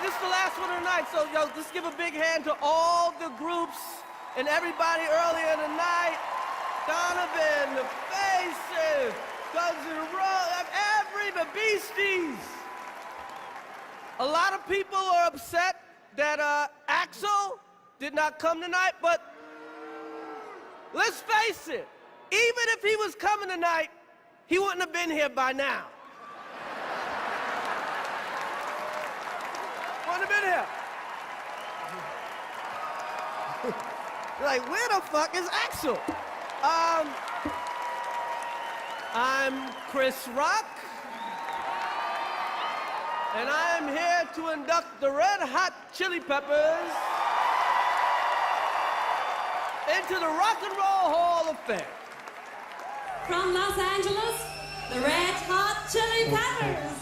this is the last one of the night, so yo, let's give a big hand to all the groups and everybody earlier in the night. Donovan, the Faces, Guns N' Roses, the Beasties. A lot of people are upset that Axl did not come tonight, but let's face it, even if he was coming tonight, he wouldn't have been here by now. Wouldn't have been here. You're like, where the fuck is Axl? I'm Chris Rock, and I am here to induct the Red Hot Chili Peppers into the Rock and Roll Hall of Fame. From Los Angeles, the Red Hot Chili Peppers.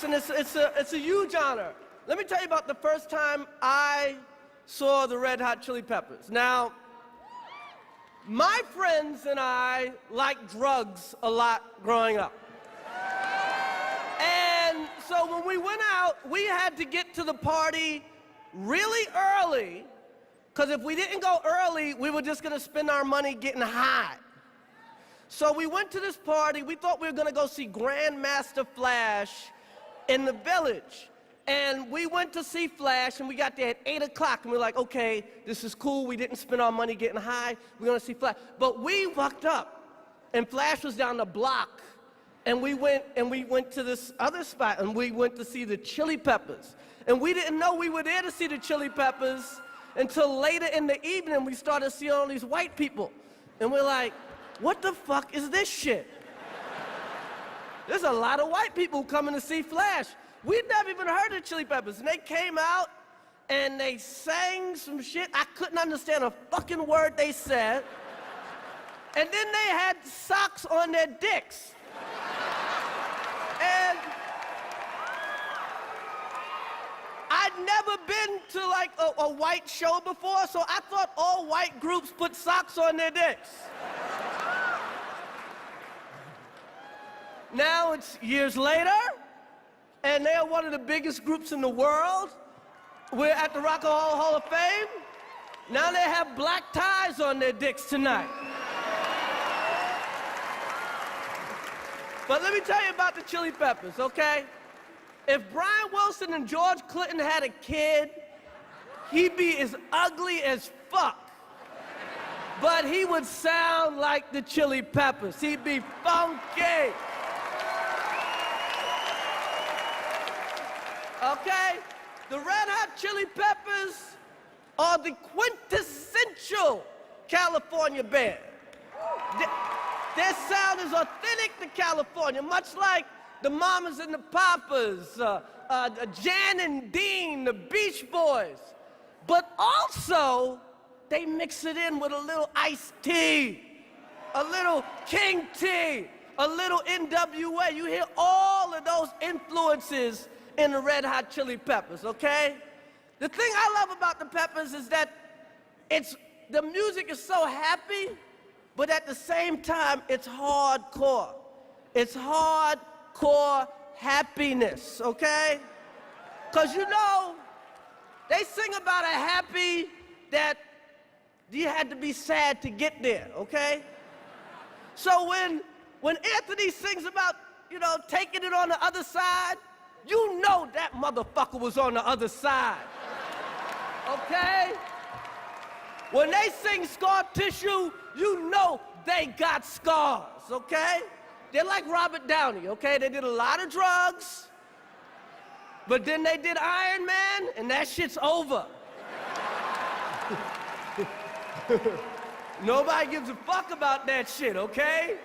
And it's a huge honor. Let me tell you about the first time I saw the Red Hot Chili Peppers. Now, my friends and I liked drugs a lot growing up. And so when we went out, we had to get to the party really early, because if we didn't go early, we were just gonna spend our money getting high. So we went to this party. We thought we were gonna go see Grandmaster Flash in the Village. And we went to see Flash, and we got there at 8 o'clock, and we were like, okay, this is cool. We didn't spend our money getting high. We're gonna see Flash. But we fucked up, and Flash was down the block, and we went to this other spot, and we went to see the Chili Peppers. And we didn't know we were there to see the Chili Peppers until later in the evening. We started seeing all these white people. And we're like, what the fuck is this shit? There's a lot of white people coming to see Flash. We'd never even heard of Chili Peppers. And they came out and they sang some shit. I couldn't understand a fucking word they said. And then they had socks on their dicks. And I'd never been to like a white show before, so I thought all white groups put socks on their dicks. Now it's years later, and they're one of the biggest groups in the world. We're at the Rock and Roll Hall of Fame. Now they have black ties on their dicks tonight. But let me tell you about the Chili Peppers, okay? If Brian Wilson and George Clinton had a kid, he'd be as ugly as fuck. But he would sound like the Chili Peppers. He'd be funky. Okay? The Red Hot Chili Peppers are the quintessential California band. Their sound is authentic to California, much like the Mamas and the Papas, Jan and Dean, the Beach Boys. But also, they mix it in with a little iced tea, a little King Tea, a little NWA. You hear all of those influences in the Red Hot Chili Peppers, okay? The thing I love about the Peppers is that the music is so happy, but at the same time, it's hardcore. It's hardcore, happiness, okay? Because you know, they sing about a happy that you had to be sad to get there, okay? So when Anthony sings about, you know, taking it on the other side, you know that motherfucker was on the other side, okay? When they sing scar tissue, you know they got scars, okay? They're like Robert Downey, okay? They did a lot of drugs, but then they did Iron Man, and that shit's over. Nobody gives a fuck about that shit, okay?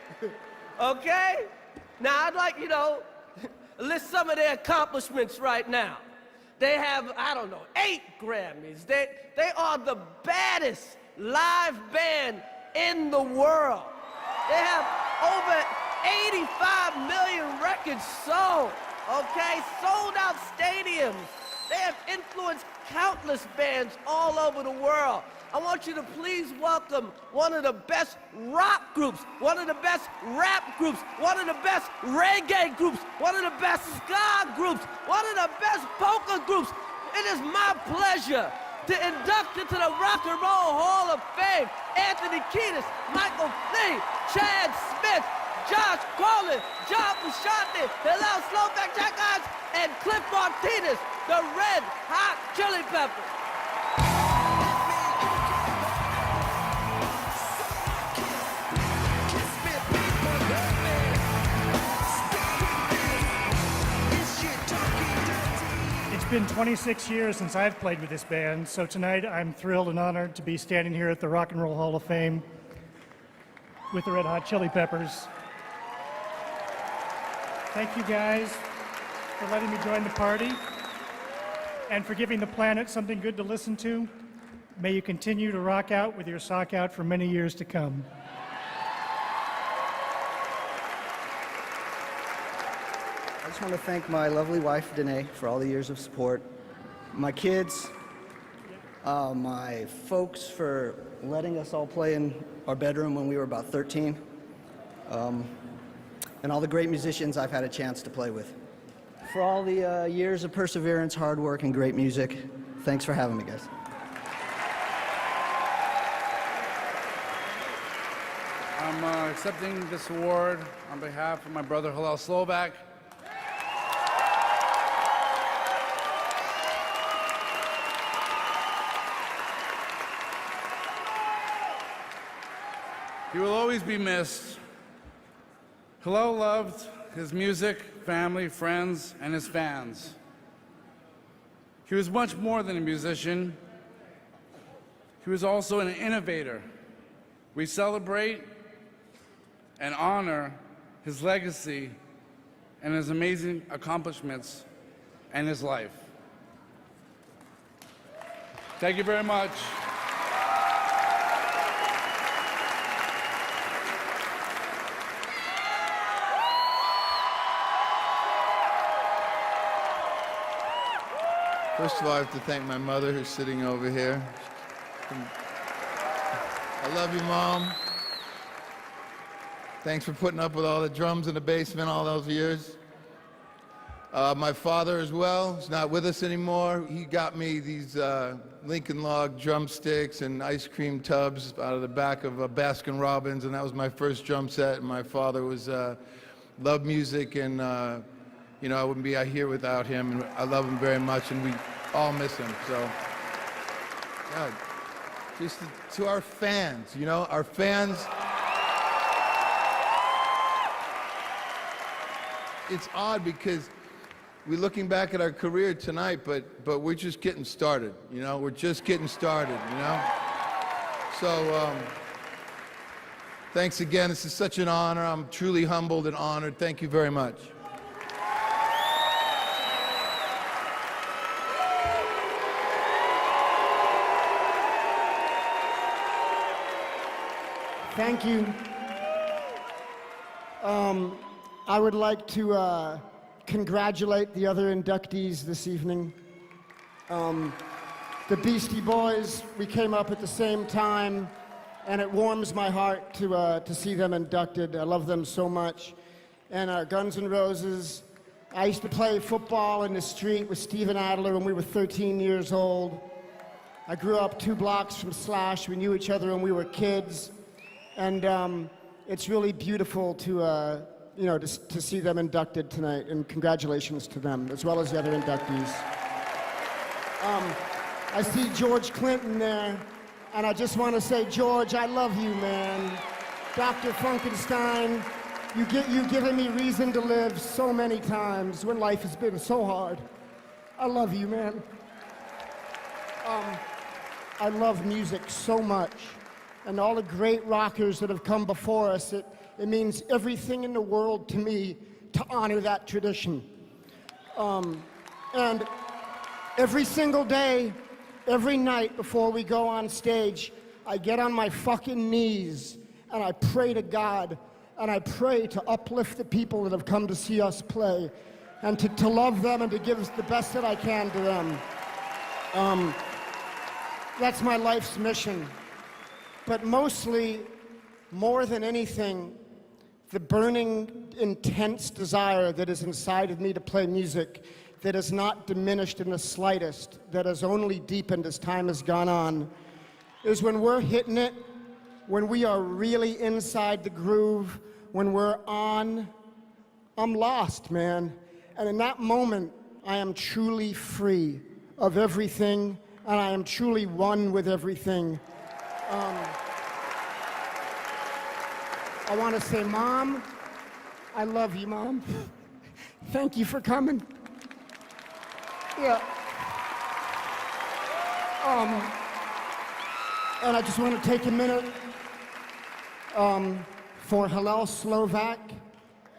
Okay? Now, I'd like, you know, list some of their accomplishments right now. They have, I don't know, 8 Grammys. They are the baddest live band in the world. They have over 85 million records sold, okay? Sold out stadiums. They have influenced countless bands all over the world. I want you to please welcome one of the best rock groups, one of the best rap groups, one of the best reggae groups, one of the best ska groups, one of the best polka groups. It is my pleasure to induct into the Rock and Roll Hall of Fame Anthony Kiedis, Michael Lee, Chad Smith, Josh Groban, John Frusciante, Hillel Slovak, Jack Irons, and Cliff Martinez, the Red Hot Chili Peppers. It's been 26 years since I've played with this band, so tonight I'm thrilled and honored to be standing here at the Rock and Roll Hall of Fame with the Red Hot Chili Peppers. Thank you guys for letting me join the party and for giving the planet something good to listen to. May you continue to rock out with your sock out for many years to come. I just want to thank my lovely wife, Danae, for all the years of support, my kids, my folks for letting us all play in our bedroom when we were about 13, and all the great musicians I've had a chance to play with. For all the years of perseverance, hard work, and great music, thanks for having me, guys. I'm accepting this award on behalf of my brother Hillel Slovak. He will always be missed. Hillel loved his music, family, friends, and his fans. He was much more than a musician. He was also an innovator. We celebrate and honor his legacy and his amazing accomplishments and his life. Thank you very much. First of all, I have to thank my mother who's sitting over here. I love you, Mom. Thanks for putting up with all the drums in the basement all those years. My father as well, he's not with us anymore. He got me these Lincoln Log drumsticks and ice cream tubs out of the back of Baskin Robbins, and that was my first drum set. And my father was loved music, and you know, I wouldn't be out here without him, and I love him very much, and we all miss him. So, God, just to our fans, you know, our fans. It's odd because we're looking back at our career tonight, but we're just getting started, you know? We're just getting started, you know? So, thanks again. This is such an honor. I'm truly humbled and honored. Thank you very much. Thank you. I would like to congratulate the other inductees this evening. The Beastie Boys, we came up at the same time, and it warms my heart to see them inducted. I love them so much. And Guns N' Roses, I used to play football in the street with Steven Adler when we were 13 years old. I grew up 2 blocks from Slash. We knew each other when we were kids. And it's really beautiful to, you know, to see them inducted tonight. And congratulations to them, as well as the other inductees. I see George Clinton there. And I just want to say, George, I love you, man. Dr. Funkenstein, you've given me reason to live so many times when life has been so hard. I love you, man. I love music so much. And all the great rockers that have come before us, it means everything in the world to me to honor that tradition. And every single day, every night before we go on stage, I get on my fucking knees and I pray to God, and I pray to uplift the people that have come to see us play, and to love them and to give the best that I can to them. That's my life's mission. But mostly, more than anything, the burning, intense desire that is inside of me to play music, that has not diminished in the slightest, that has only deepened as time has gone on, is when we're hitting it, when we are really inside the groove, when we're on, I'm lost, man. And in that moment, I am truly free of everything, and I am truly one with everything. I want to say, Mom, I love you, Mom. Thank you for coming. Yeah. And I just want to take a minute for Hillel Slovak,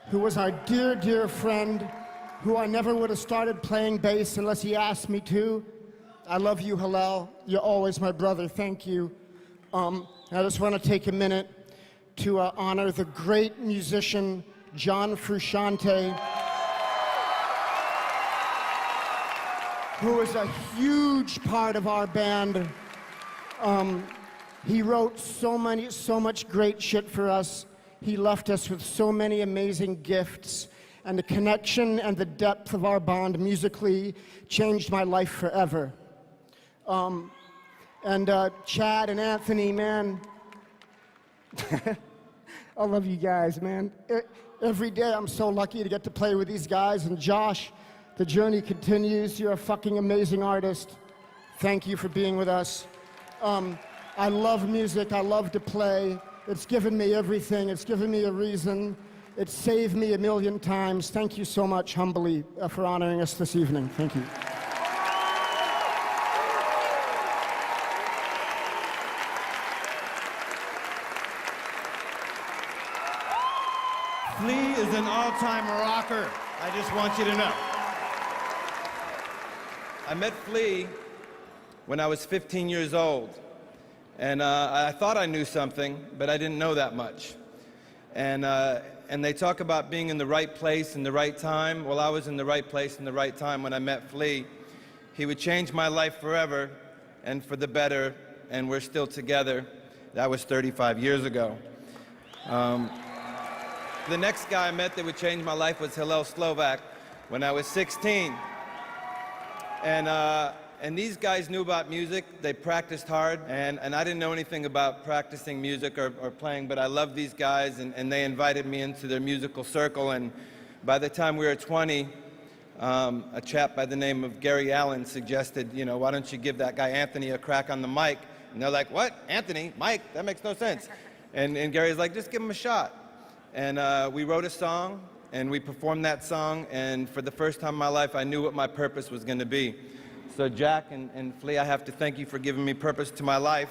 who was our dear, dear friend, who I never would have started playing bass unless he asked me to. I love you, Hillel. You're always my brother. Thank you. I just want to take a minute to honor the great musician, John Frusciante, who is a huge part of our band. He wrote so much great shit for us. He left us with so many amazing gifts, and the connection and the depth of our bond musically changed my life forever. Chad and Anthony, man, I love you guys, man. Every day I'm so lucky to get to play with these guys. And Josh, the journey continues. You're a fucking amazing artist. Thank you for being with us. I love music. I love to play. It's given me everything. It's given me a reason. It's saved me a million times. Thank you so much, humbly, for honoring us this evening. Thank you. Flea is an all-time rocker. I just want you to know. I met Flea when I was 15 years old. And I thought I knew something, but I didn't know that much. And they talk about being in the right place in the right time. Well, I was in the right place in the right time when I met Flea. He would change my life forever and for the better, and we're still together. That was 35 years ago. The next guy I met that would change my life was Hillel Slovak when I was 16. And these guys knew about music. They practiced hard, and I didn't know anything about practicing music or playing, but I loved these guys, and they invited me into their musical circle. And by the time we were 20, a chap by the name of Gary Allen suggested, you know, why don't you give that guy Anthony a crack on the mic? And they're like, what? Anthony? Mike? That makes no sense. And Gary's like, just give him a shot. And we wrote a song, and we performed that song, and for the first time in my life, I knew what my purpose was going to be. So Jack and Flea, I have to thank you for giving me purpose to my life.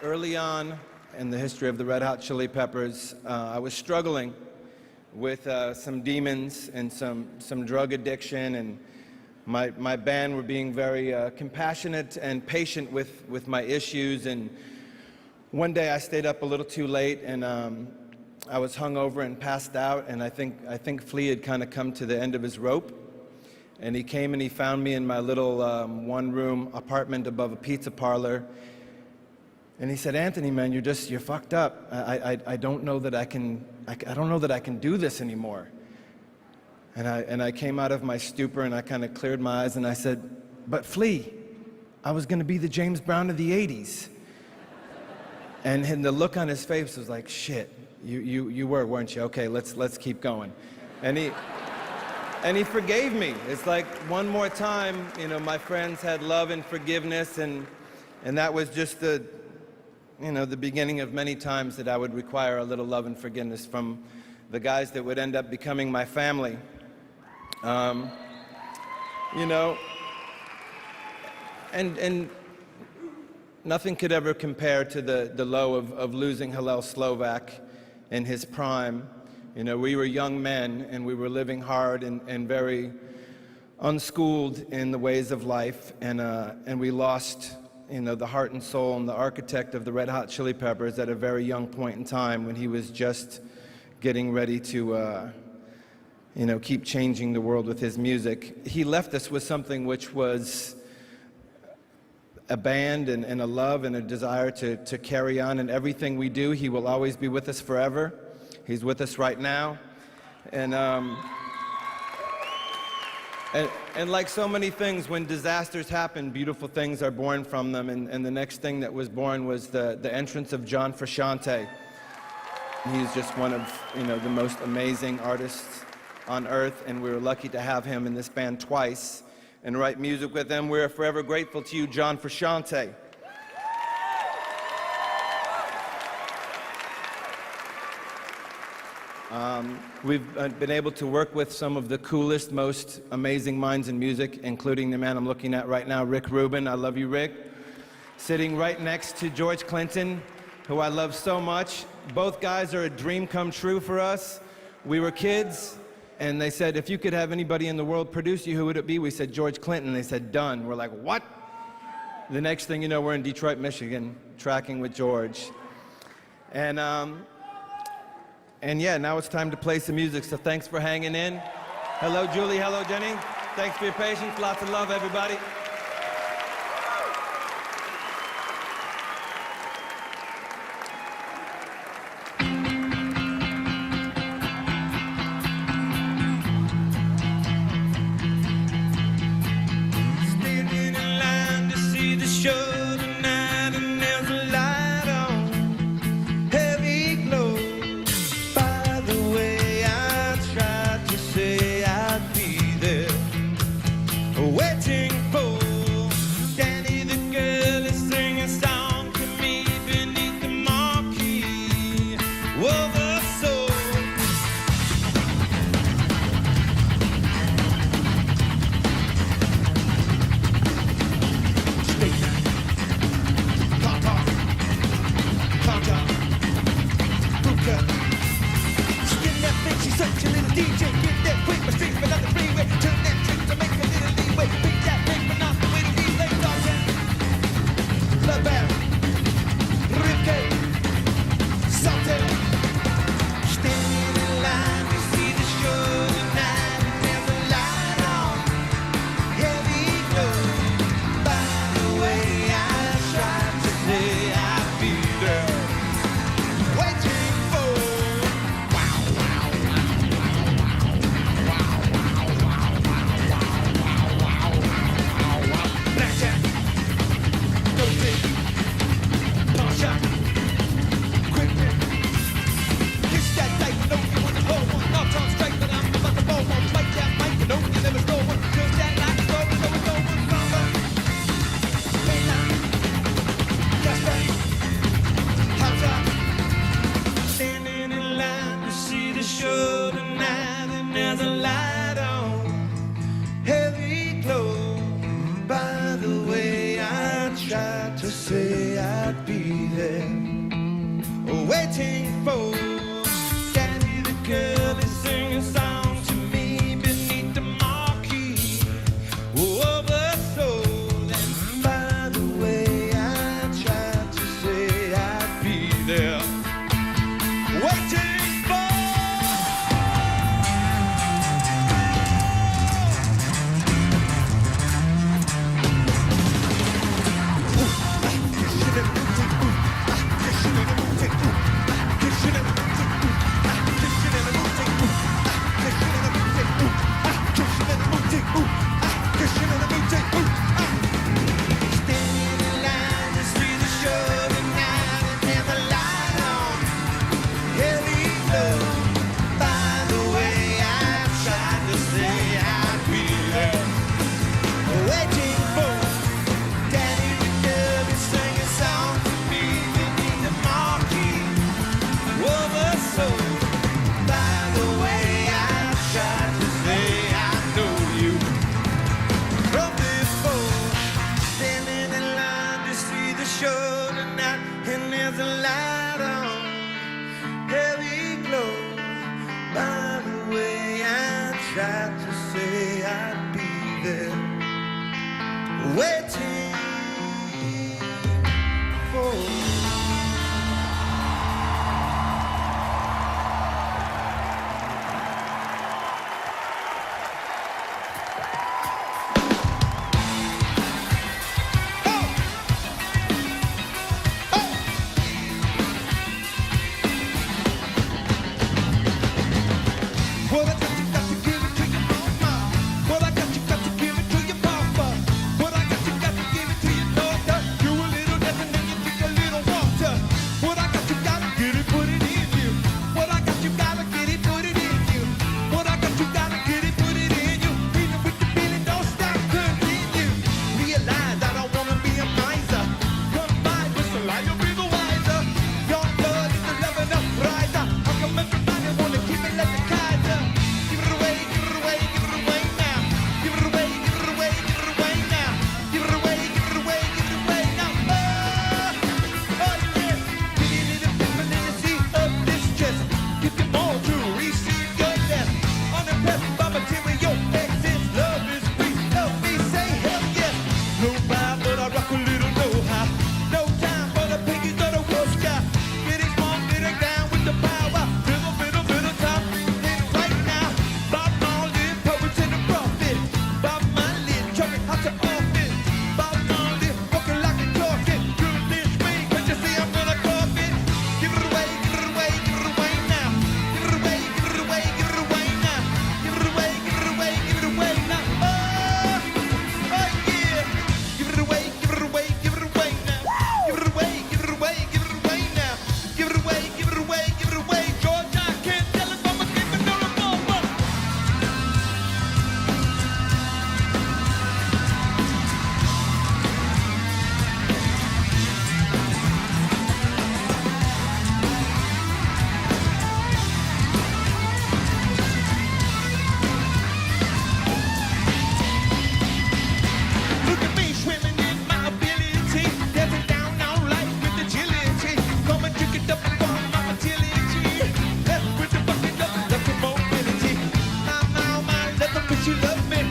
Early on in the history of the Red Hot Chili Peppers, I was struggling with some demons and some drug addiction, and my band were being very compassionate and patient with my issues. And one day I stayed up a little too late, and I was hungover and passed out, and I think Flea had kind of come to the end of his rope, and he came and he found me in my little one-room apartment above a pizza parlor, And he said, Anthony, man, you're fucked up. I don't know that I can do this anymore. And I came out of my stupor and I kind of cleared my eyes and I said, but Flea, I was going to be the James Brown of the 80s. And the look on his face was like, shit, you were, weren't you? Okay, let's keep going. And he forgave me. It's like one more time, you know, my friends had love and forgiveness, and that was just the beginning of many times that I would require a little love and forgiveness from the guys that would end up becoming my family. You know, and nothing could ever compare to the low of losing Hillel Slovak in his prime. You know, we were young men and we were living hard and very unschooled in the ways of life, and we lost, you know, the heart and soul and the architect of the Red Hot Chili Peppers at a very young point in time when he was just getting ready to you know, keep changing the world with his music. He left us with something which was a band and a love and a desire to carry on in everything we do. He will always be with us forever. He's with us right now. And like so many things, when disasters happen, beautiful things are born from them. And the next thing that was born was the entrance of John Frusciante. He's just one of, you know, the most amazing artists on earth, and we were lucky to have him in this band twice and write music with him. We're forever grateful to you, John Frusciante. We've been able to work with some of the coolest, most amazing minds in music, including the man I'm looking at right now, Rick Rubin. I love you, Rick. Sitting right next to George Clinton, who I love so much. Both guys are a dream come true for us. We were kids, and they said, if you could have anybody in the world produce you, who would it be? We said, George Clinton. They said, done. We're like, what? The next thing you know, we're in Detroit, Michigan, tracking with George. And yeah, now it's time to play some music, so thanks for hanging in. Hello, Julie. Hello, Jenny. Thanks for your patience. Lots of love, everybody. Standing in line to see the show tonight, and there's a light on, heavy glow. By the way, I tried to say I'd be there, waiting for Danny the girl is singing a song to me beneath the marquee of the soul. Spin that bitch, she's such a little DJ. Get that quick, my street, but not the freeway. Turn that trick to make a little leeway. Beat that thing, but not the way to relay. Dog down, love band, ribcage, salty. Standing in line to see the show tonight, and there's a light on, heavy glow. By the way, I tried to say I'd be there, waiting for. Blackjack, no dick, pawn shop, quick pick. Kiss that dice, you know you want to hold one. Off tongue straight, but I'm about to roll one. Like that mic, you know you never stole one. Just that like a stove, so it's over. Stronger, midnight, that's right, hot top. Standing in line to see the show tonight, and there's a light on, heavy glow. By the way, I tried to say I'd be there, waiting for Danny the girl is singing a song to me beneath the marquee of the soul. And by the way, I tried to say I'd be there, waiting for. Ooh, there waiting for me. Well, I got you got to give it to your mama. Well, I got you got to give it to your papa. Well, I got you got to give it to your daughter. You a little nothing and you drink a little water. Well, I got you got to get it, put it in you. Well, I got you got to get it, put it in you. Well, I got you got to get it, put it in you. Even with the feeling, don't stop, continue. Realize I don't want to be a miser. Come by, whistle, you'll be the wiser. Your blood is the love enough riser. How come everybody want to keep it like the Kaiser? Give it away, give it away, give it away now. Give it away, give it away, give it away now. Give it away, give it away, give it away now. Oh yes. Give me the femininity of distress. Give you more to receive your less. Unimpressed by material excess. Love is free. Help me say hell yes. No vibe, but I rock a little know-how. No time for the piggies or the wolf sky. Getting small, getting down with the power. Little time, live right now. Bob Marley, poets and the prophet. Bob Marley, trumpet out to office. Bob Marley, walking like a talking. Good this ring, but you see I'm gonna cough it. Give it away, give it away, give it away now. Give it away, give it away, give it away now. Give it away, give it away, give it away now. Oh yeah. Give it away, give it away, give it away now. Give it away, give it away, give it away now. Give it away, give it away, give it away. George, I can't tell if I'm a give it or a mama. Look at me swimming in my ability, dancing down all life with agility. Come and drink it up on my fertility. Left with the bucket up, left with mobility. My, let them bitch you love me.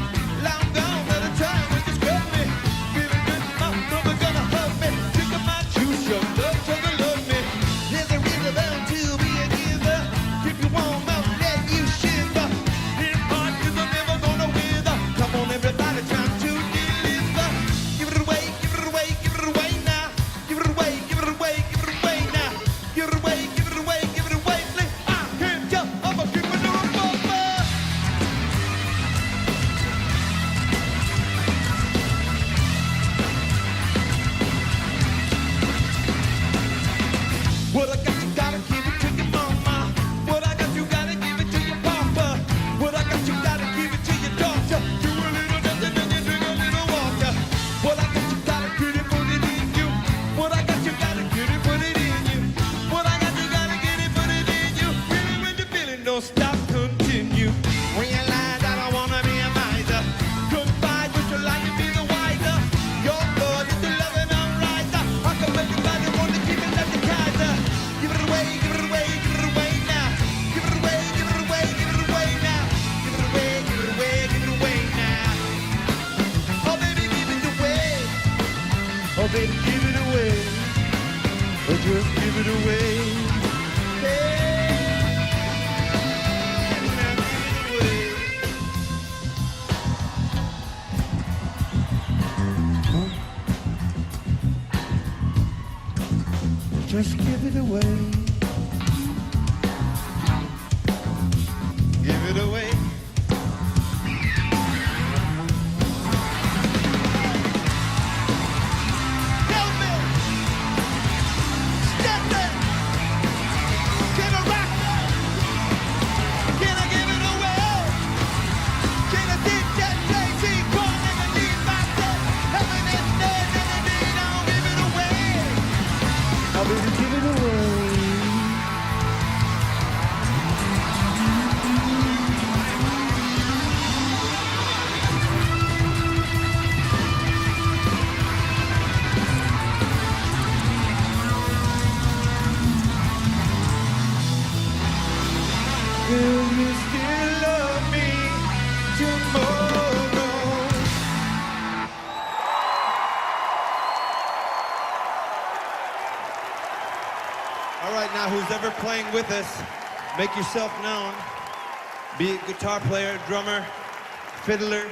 Long gone at a time when you scrub me. Feeling good, my mother gonna hug me. Drink of my juice, your love gonna love me. There's a reason bound to be a giver. If you want out, let you shiver. Hit hard, 'cause I'm never gonna wither. Come on, everybody, time to deliver. Give it away, give it away, give it away now. Give it away, give it away, give it away now. Give it away, give it away, give it away. Please, I can't tell, I'm a giver or a mama. What I got, you gotta give it to your mama. What I got, you gotta give it to your papa. What I got, you gotta give it to your daughter. Do a little nothing and you drink a little water. What I got, you gotta get it, put it in you. What I got, you gotta get it, put it in you. What I got, you gotta get it, put it in you. Feeling when the feeling don't stop, continue. Realize I don't wanna be a miser. Confide with your life and be the wiser. Your blood is the loving of riser. How come everybody wanna keep it like the Kaiser? Give it away, give it away, give it away now. Give it away, give it away, give it away now. Give it away, give it away, give it away now. Oh baby, give it away. Oh baby, give it away. Oh just give it away. Hey, now give it away. Just give it away. Give it away. Help me. Step it. Can I rock it? Can I give it away? Can I take that crazy call and I need myself? Heaven is dead and I need, I'll give it away. I'll give it away. Will you still love me tomorrow? All right, now who's ever playing with us, make yourself known. Be a guitar player, drummer, fiddler.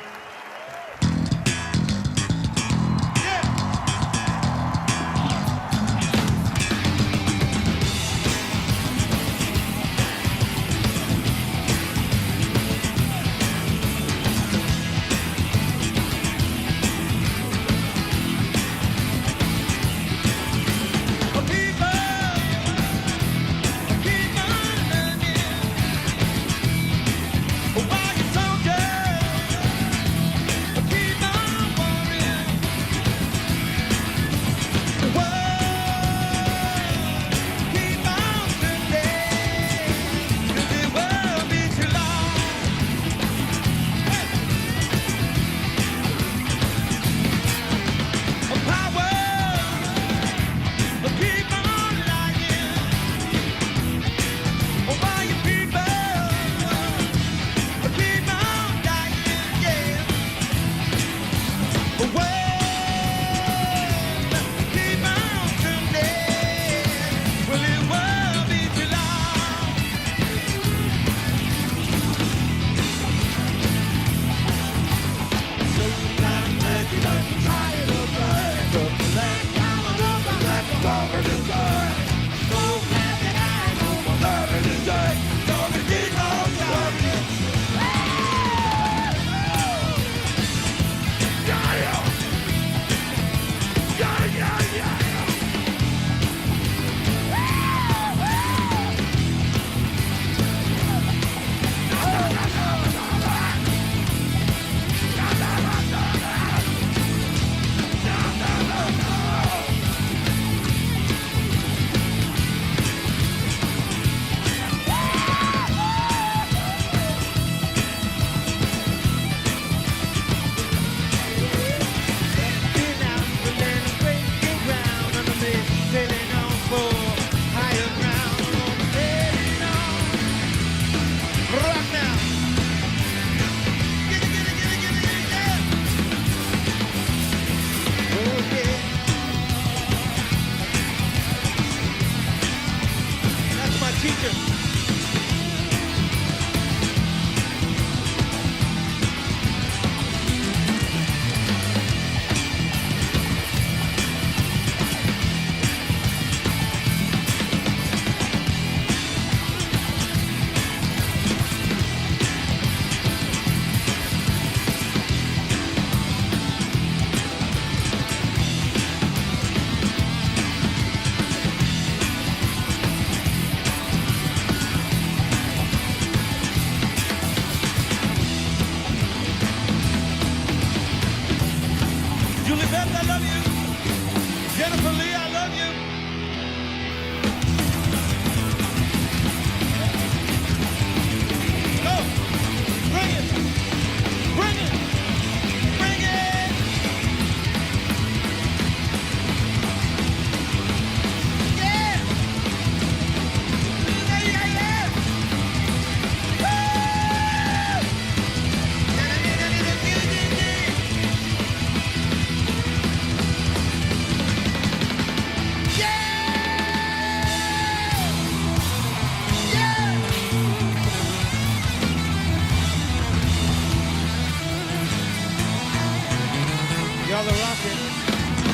Y'all are rocking.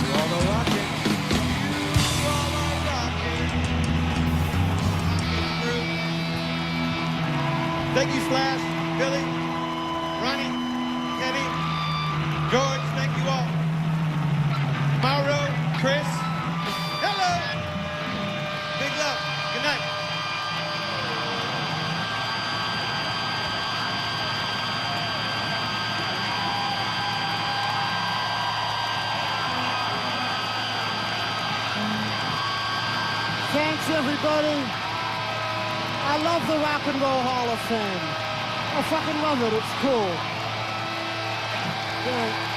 Y'all are rocking. Y'all are rocking. Thank you, Slash, Billie, Ronnie, Kenny, George, thank you all. Mauro, Chris, hello. Big love. Good night. Thanks, everybody. I love the Rock and Roll Hall of Fame. I fucking love it. It's cool. Good night.